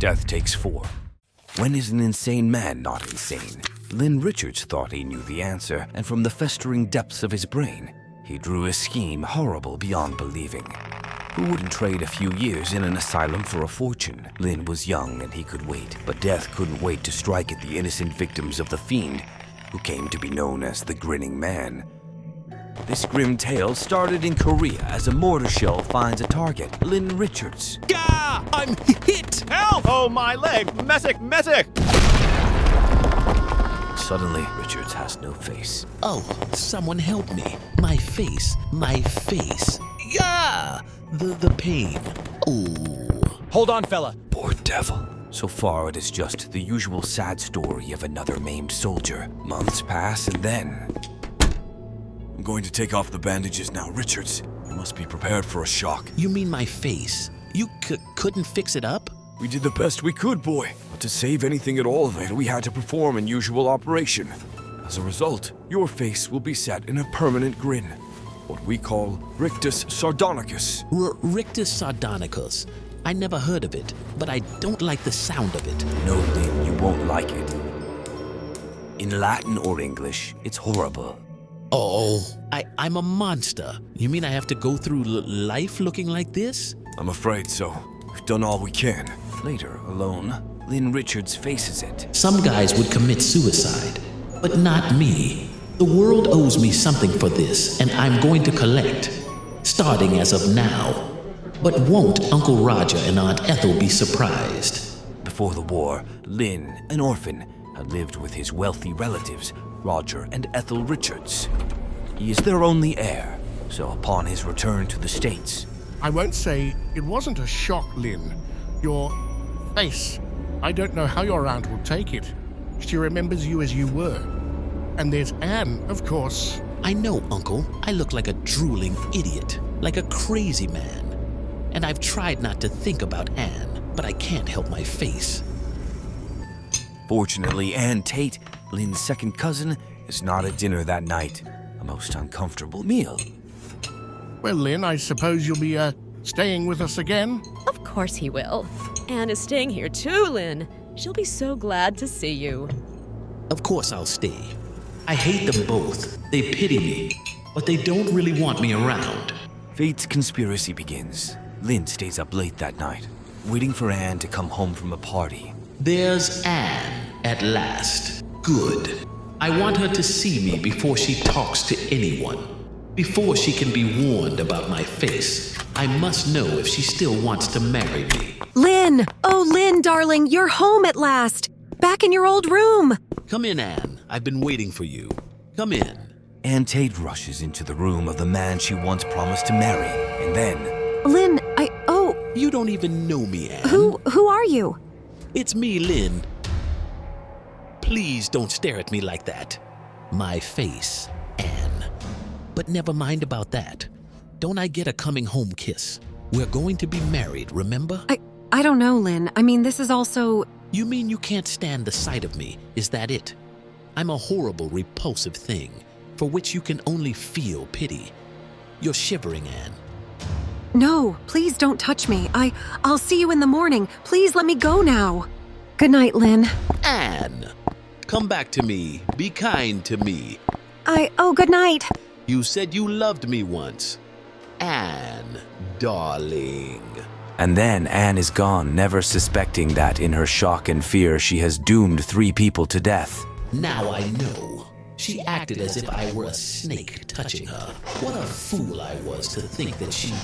Death takes 4. When is an insane man not insane? Lynn Richards thought he knew the answer, and from the festering depths of his brain, he drew a scheme horrible beyond believing. Who wouldn't trade a few years in an asylum for a fortune? Lynn was young and he could wait, but death couldn't wait to strike at the innocent victims of the fiend, who came to be known as the Grinning Man. This grim tale started in Korea as a mortar shell finds a target, Lynn Richards. Gah! I'm hit! Help! Oh, my leg! Medic! Suddenly, Richards has no face. Oh, someone help me. My face. Yeah! The pain. Ooh. Hold on, fella. Poor devil. So far, it is just the usual sad story of another maimed soldier. Months pass, and then... I'm going to take off the bandages now, Richards. You must be prepared for a shock. You mean my face? You couldn't fix it up? We did the best we could, boy. But to save anything at all of it, we had to perform an usual operation. As a result, your face will be set in a permanent grin. What we call rictus sardonicus. Rictus sardonicus. I never heard of it, but I don't like the sound of it. No, Lynn, you won't like it. In Latin or English, it's horrible. Oh, I'm a monster. You mean I have to go through life looking like this? I'm afraid so. We've done all we can. Later, alone, Lynn Richards faces it. Some guys would commit suicide, but not me. The world owes me something for this, and I'm going to collect, starting as of now. But won't Uncle Roger and Aunt Ethel be surprised? Before the war, Lynn, an orphan, had lived with his wealthy relatives, Roger and Ethel Richards. He is their only heir, so upon his return to the States... I won't say it wasn't a shock, Lynn. Your face. I don't know how your aunt will take it. She remembers you as you were. And there's Anne, of course. I know, Uncle. I look like a drooling idiot, like a crazy man. And I've tried not to think about Anne, but I can't help my face. Fortunately, Ann Tate, Lynn's second cousin, is not at dinner that night. A most uncomfortable meal. Well, Lynn, I suppose you'll be, staying with us again? Of course he will. Anne is staying here too, Lynn. She'll be so glad to see you. Of course I'll stay. I hate them both. They pity me, but they don't really want me around. Fate's conspiracy begins. Lynn stays up late that night, waiting for Anne to come home from a party. There's Anne, at last. Good. I want her to see me before she talks to anyone. Before she can be warned about my face. I must know if she still wants to marry me. Lynn! Oh, Lynn, darling, you're home at last. Back in your old room. Come in, Anne. I've been waiting for you. Come in. Ann Tate rushes into the room of the man she once promised to marry, and then... Lynn, You don't even know me, Anne. Who are you? It's me, Lynn. Please don't stare at me like that. My face, Anne. But never mind about that. Don't I get a coming home kiss? We're going to be married, remember? I don't know, Lynn. I mean, this is also... You mean you can't stand the sight of me? Is that it? I'm a horrible, repulsive thing, for which you can only feel pity. You're shivering, Anne. No, please don't touch me. I'll see you in the morning. Please let me go now. Good night, Lynn. Anne, come back to me. Be kind to me. Good night. You said you loved me once. Anne, darling. And then Anne is gone, never suspecting that in her shock and fear she has doomed 3 people to death. Now I know. She acted as if I were a snake touching her. What a fool I was to think that she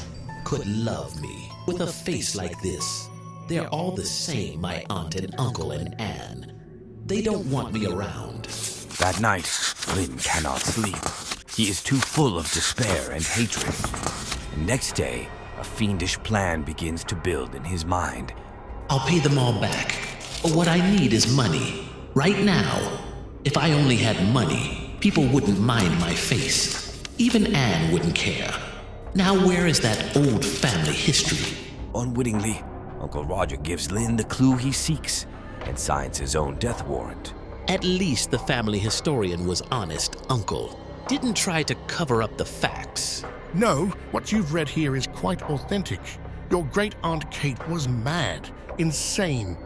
could love me with a face like this. They're all the same, my aunt and uncle and Anne. They don't want me around. That night, Lynn cannot sleep. He is too full of despair and hatred. And next day, a fiendish plan begins to build in his mind. I'll pay them all back. But what I need is money. Right now. If I only had money, people wouldn't mind my face. Even Anne wouldn't care. Now where is that old family history? Unwittingly, Uncle Roger gives Lynn the clue he seeks and signs his own death warrant. At least the family historian was honest, Uncle. Didn't try to cover up the facts. No, what you've read here is quite authentic. Your great-aunt Kate was mad, insane.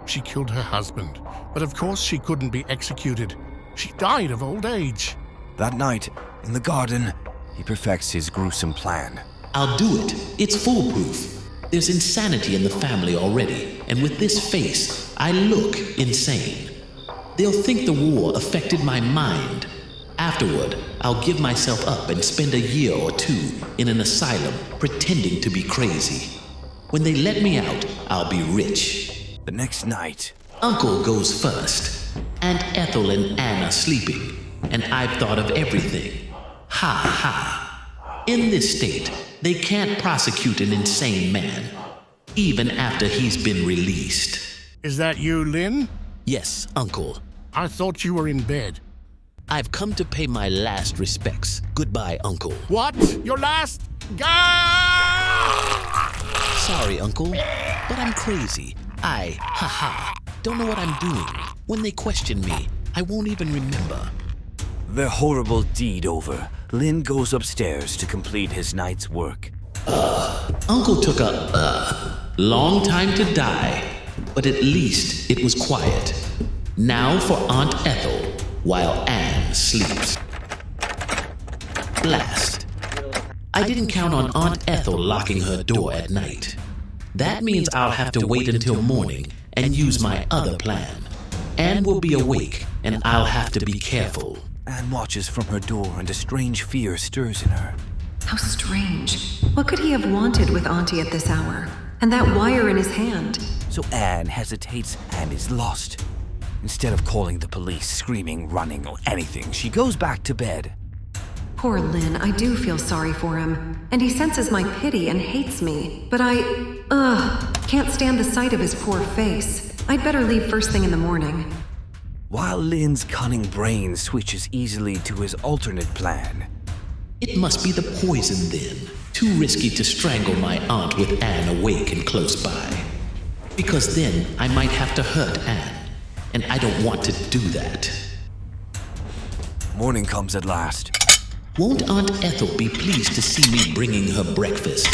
She killed her husband, but of course she couldn't be executed. She died of old age. That night, in the garden, he perfects his gruesome plan. I'll do it. It's foolproof. There's insanity in the family already, and with this face, I look insane. They'll think the war affected my mind. Afterward, I'll give myself up and spend a year or two in an asylum pretending to be crazy. When they let me out, I'll be rich. The next night, Uncle goes first. Aunt Ethel and Anne are sleeping, and I've thought of everything. Ha ha. In this state, they can't prosecute an insane man, even after he's been released. Is that you, Lynn? Yes, Uncle. I thought you were in bed. I've come to pay my last respects. Goodbye, Uncle. What? Your last? Sorry, Uncle, but I'm crazy. Don't know what I'm doing. When they question me, I won't even remember. their horrible deed over, Lynn goes upstairs to complete his night's work. Uncle took a long time to die, but at least it was quiet. Now for Aunt Ethel, while Anne sleeps. Blast. I didn't count on Aunt Ethel locking her door at night. That means I'll have to wait until morning and use my other plan. Anne will be awake, and I'll have to be careful. Anne watches from her door, and a strange fear stirs in her. How strange. What could he have wanted with Auntie at this hour? And that wire in his hand? So Anne hesitates and is lost. Instead of calling the police, screaming, running, or anything, she goes back to bed. Poor Lynn, I do feel sorry for him. And he senses my pity and hates me. But can't stand the sight of his poor face. I'd better leave first thing in the morning. While Lynn's cunning brain switches easily to his alternate plan. It must be the poison then. Too risky to strangle my aunt with Anne awake and close by. Because then I might have to hurt Anne, and I don't want to do that. Morning comes at last. Won't Aunt Ethel be pleased to see me bringing her breakfast?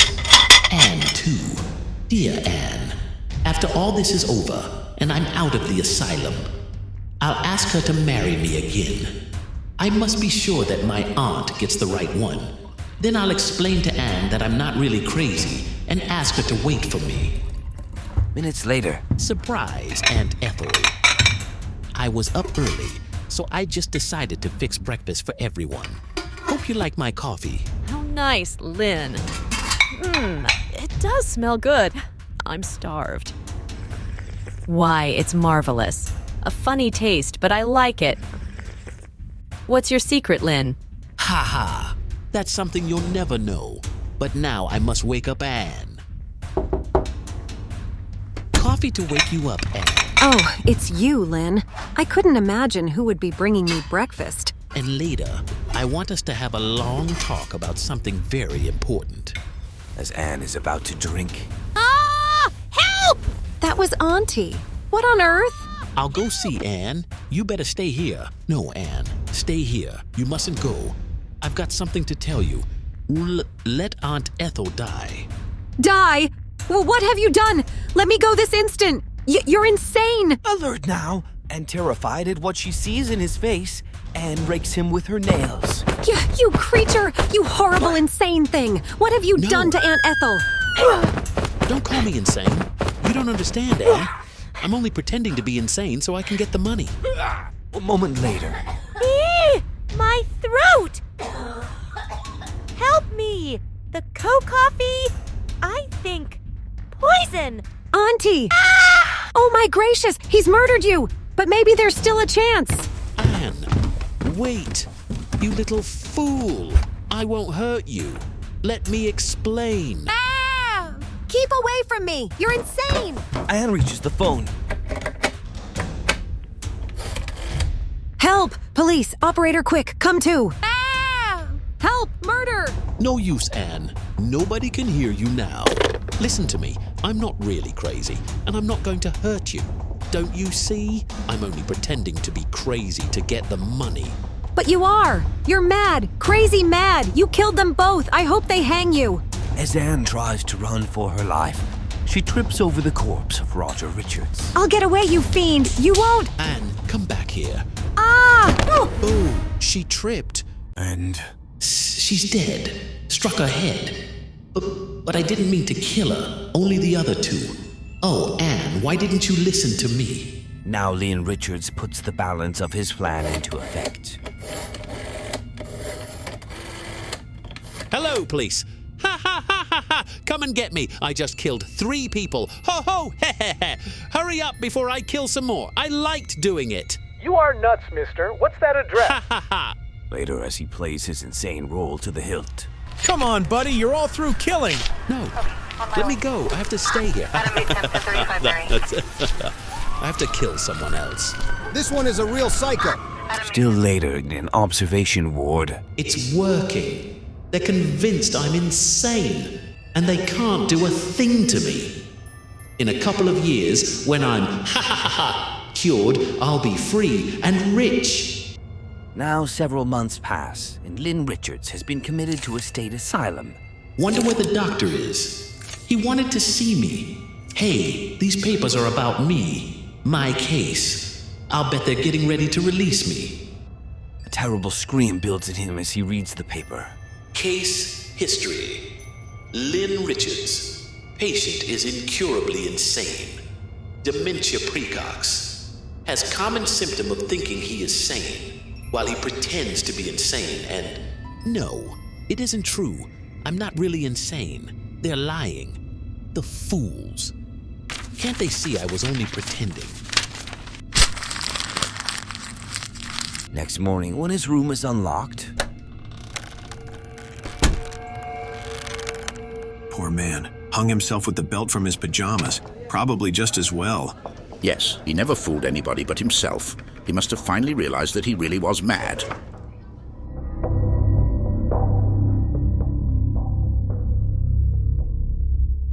Anne, too. Dear Anne, after all this is over, and I'm out of the asylum, I'll ask her to marry me again. I must be sure that my aunt gets the right one. Then I'll explain to Anne that I'm not really crazy and ask her to wait for me. Minutes later, Surprise, Aunt Ethel. I was up early, so I just decided to fix breakfast for everyone. Hope you like my coffee. How nice, Lynn. It does smell good. I'm starved. Why, it's marvelous. A funny taste, but I like it. What's your secret, Lynn? Ha ha. That's something you'll never know. But now I must wake up Anne. Coffee to wake you up, Anne. Oh, it's you, Lynn. I couldn't imagine who would be bringing me breakfast. And later, I want us to have a long talk about something very important. as Anne is about to drink. Ah! Help! That was Auntie. What on earth? I'll go see Anne. You better stay here. No, Anne, stay here. You mustn't go. I've got something to tell you. Let Aunt Ethel die. Die? Well, what have you done? Let me go this instant. You're insane. Alert now, and terrified at what she sees in his face, Anne rakes him with her nails. You creature! You horrible, insane thing! What have you done to Aunt Ethel? Don't call me insane. You don't understand, Anne. I'm only pretending to be insane so I can get the money. A moment later. My throat! Help me! The coffee? I think poison! Auntie! Oh my gracious! He's murdered you! But maybe there's still a chance! Anne, wait! You little fool! I won't hurt you. Let me explain. Keep away from me! You're insane! Anne reaches the phone. Help! Police! Operator, quick! Come to! Help! Murder! No use, Anne. Nobody can hear you now. Listen to me. I'm not really crazy, and I'm not going to hurt you. Don't you see? I'm only pretending to be crazy to get the money. But you are! You're mad! Crazy mad! You killed them both! I hope they hang you! As Anne tries to run for her life, she trips over the corpse of Roger Richards. I'll get away, you fiend! You won't! Anne, come back here. Ah! Oh, she tripped. And She's dead. Struck her head. But I didn't mean to kill her. Only the other two. Oh, Anne, why didn't you listen to me? now Lynn Richards puts the balance of his plan into effect. Hello, police. Ha ha ha ha ha! Come and get me. I just killed 3 people. Ho ho! He he he! Hurry up before I kill some more. I liked doing it. You are nuts, mister. What's that address? Ha ha ha! Later, as he plays his insane role to the hilt. Come on, buddy. You're all through killing. No. Let me go. I have to stay here. I have to kill someone else. This one is a real psycho. Still later, in an observation ward. It's working. They're convinced I'm insane, and they can't do a thing to me. In a couple of years, when I'm cured, I'll be free and rich. Now several months pass, and Lynn Richards has been committed to a state asylum. Wonder where the doctor is. He wanted to see me. Hey, these papers are about me. My case. I'll bet they're getting ready to release me. A terrible scream builds in him as he reads the paper. Case history. Lynn Richards. Patient is incurably insane. Dementia precox. Has common symptom of thinking he is sane, while he pretends to be insane, and no, it isn't true. I'm not really insane. They're lying. The fools. Can't they see I was only pretending? Next morning, when his room is unlocked... Poor man. Hung himself with the belt from his pajamas. Probably just as well. Yes, he never fooled anybody but himself. He must have finally realized that he really was mad.